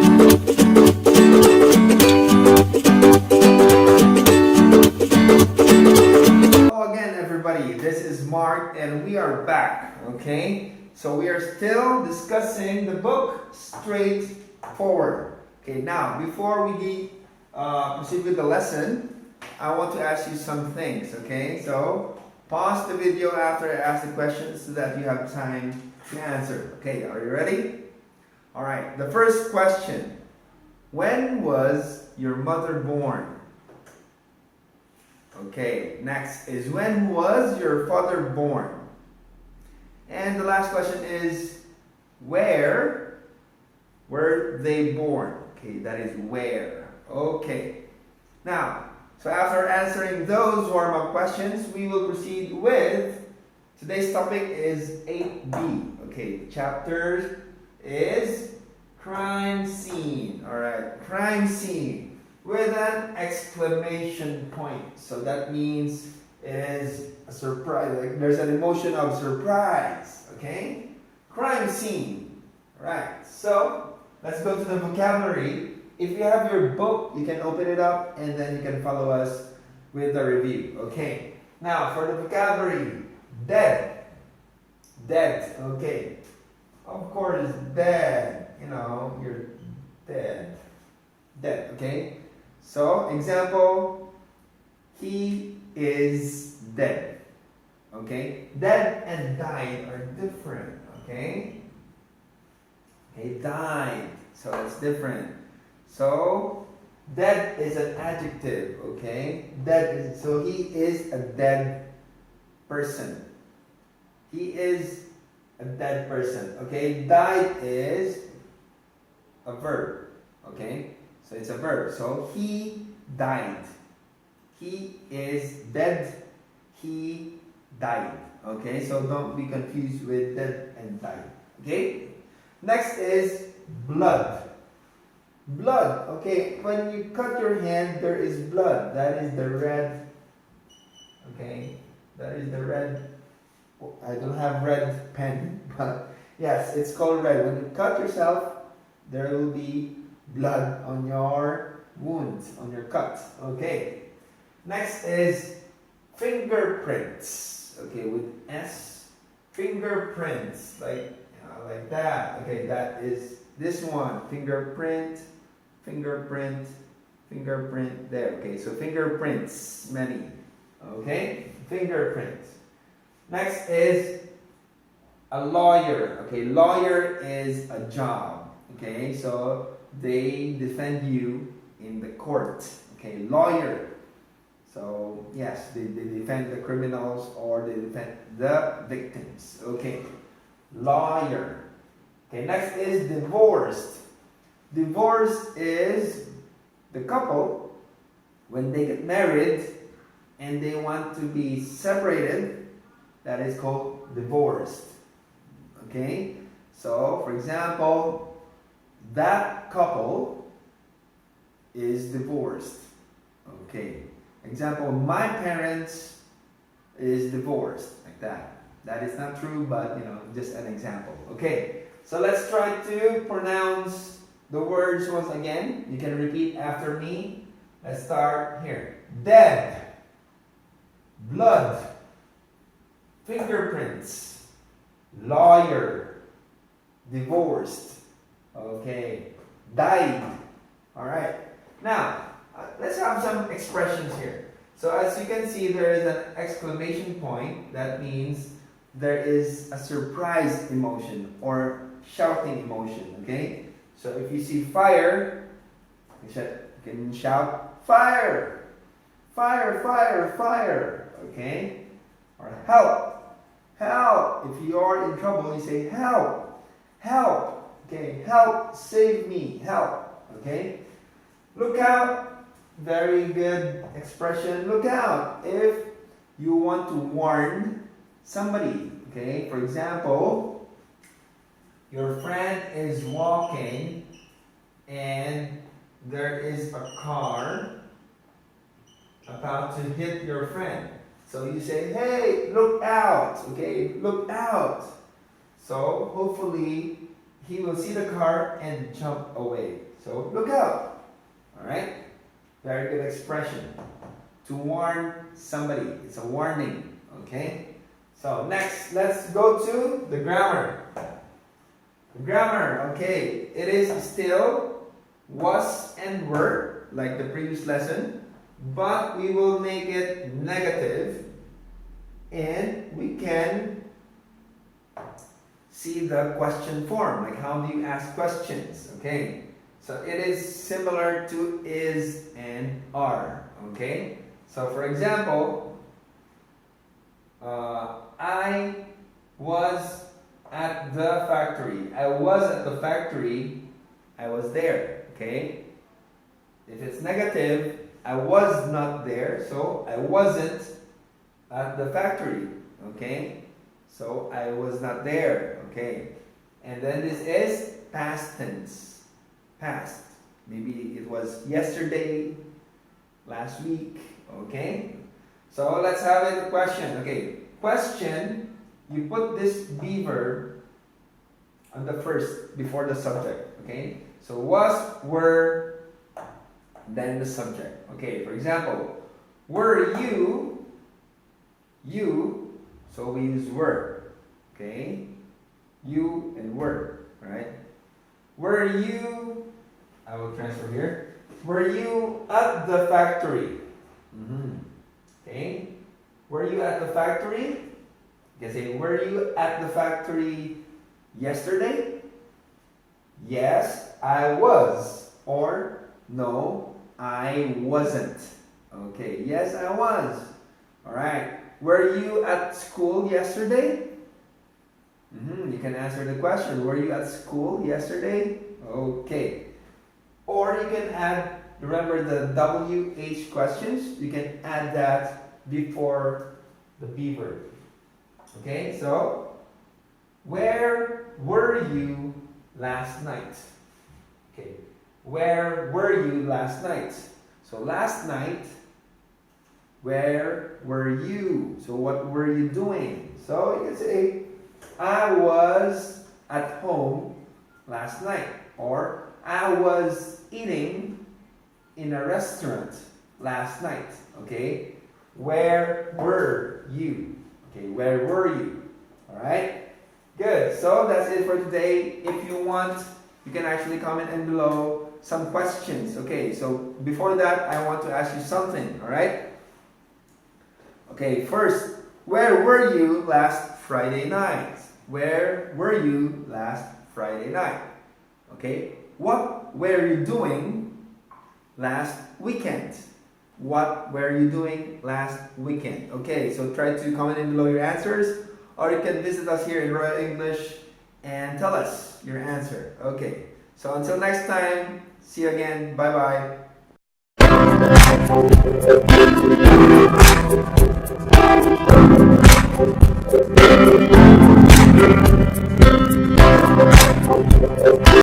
Hello again, everybody. This is Mark, and we are back. Okay, so we are still discussing the book Straightforward. Okay, now before we proceed with the lesson, I want to ask you some things. Okay, so pause the video after I ask the questions so that you have time to answer. Okay, are you ready? All right, the first question: when was your mother born? Okay, next is when was your father born? And the last question is where were they born? Okay, that is where. Okay, now, so after answering those warm-up questions, we will proceed with today's topic is 8B. Okay, the chapter is crime scene. All right, crime scene with an exclamation point. So that means it is a surprise. Like there's an emotion of surprise. Okay, crime scene. All right, so let's go to the vocabulary. If you have your book, you can open it up and then you can follow us with the review. Okay, now for the vocabulary: dead. Dead. Okay, of course, dead. You know, you're dead. Dead. Okay, so example: he is dead. Okay, dead and died are different. Okay, he died, so it's different. So dead is an adjective. Okay, dead is, so he is a dead person. He is a dead person. Okay, died is a verb. Okay, so it's a verb. So he died. He is dead. He died. Okay, so don't be confused with dead and died. Okay, next is blood. Blood. Okay, when you cut your hand, there is blood. That is the red. Okay, that is the red. I don't have red pen, but yes, it's called red. When you cut yourself, there will be blood on your wound, on your cut. Okay, next is fingerprints. Okay, with S, fingerprints, like that. Okay, that is this one. Fingerprint, fingerprint, fingerprint. There. Okay, so fingerprints, many. Okay, fingerprints. Next is a lawyer. Okay, lawyer is a job. Okay, so they defend you in the court. Okay, lawyer. So yes, they defend the criminals or they defend the victims. Okay, lawyer. Okay, next is divorced. Divorce is the couple when they get married and they want to be separated. That is called divorced. Okay, so for example, that couple is divorced. Okay, example: my parents is divorced, like that. That is not true, but just an example. Okay, so let's try to pronounce the words once again. You can repeat after me. Let's start here. Dead, blood, fingerprints, lawyer, divorced. Okay, died. All right, now let's have some expressions here. So as you can see, there is an exclamation point. That means there is a surprise emotion or shouting emotion. Okay, so if you see fire, you can shout fire, fire, fire, fire. Okay, or help, help. If you are in trouble, you say help, help. Okay, help, save me, help. Okay, look out. Very good expression. Look out if you want to warn somebody. Okay, for example, your friend is walking and there is a car about to hit your friend. So you say, hey, look out. Okay, look out. So hopefully he will see the car and jump away. So look out. All right? Very good expression. To warn somebody. It's a warning. Okay? So next, let's go to the grammar. Grammar, okay. It is still was and were, like the previous lesson, but we will make it negative, and we can see the question form, like how do you ask questions, okay? So it is similar to is and are, okay? So for example, I was at the factory. I was at the factory. I was there, okay? If it's negative, I was not there, so I wasn't at the factory, okay? So I was not there, okay? And then this is past tense. Past. Maybe it was yesterday, last week, okay? So let's have a question, okay? Question, you put this be verb on the first, before the subject, okay? So was, were, then the subject. Okay, for example, were you, so we use were, okay? You and were, right? Were you, I will transfer here. Were you at the factory? Okay. Were you at the factory? You can say, were you at the factory yesterday? Yes, I was. Or, no, I wasn't. Okay, yes, I was. Alright. Were you at school yesterday? You can answer the question. Were you at school yesterday? Okay. Or you can add, remember the WH questions? You can add that before the be verb. Okay, so where were you last night? Okay, where were you last night? So last night, where were you? So what were you doing? So you can say, I was at home last night, or I was eating in a restaurant last night. Okay, where were you? Okay, where were you? All right, good. So that's it for today. If you want, you can actually comment in below some questions. Okay, so before that, I want to ask you something. All right. Okay, first, where were you last Friday night? Where were you last Friday night? Okay, what were you doing last weekend? What were you doing last weekend? Okay, so try to comment in below your answers, or you can visit us here in Royal English and tell us your answer. Okay, so until next time, see you again. Bye bye.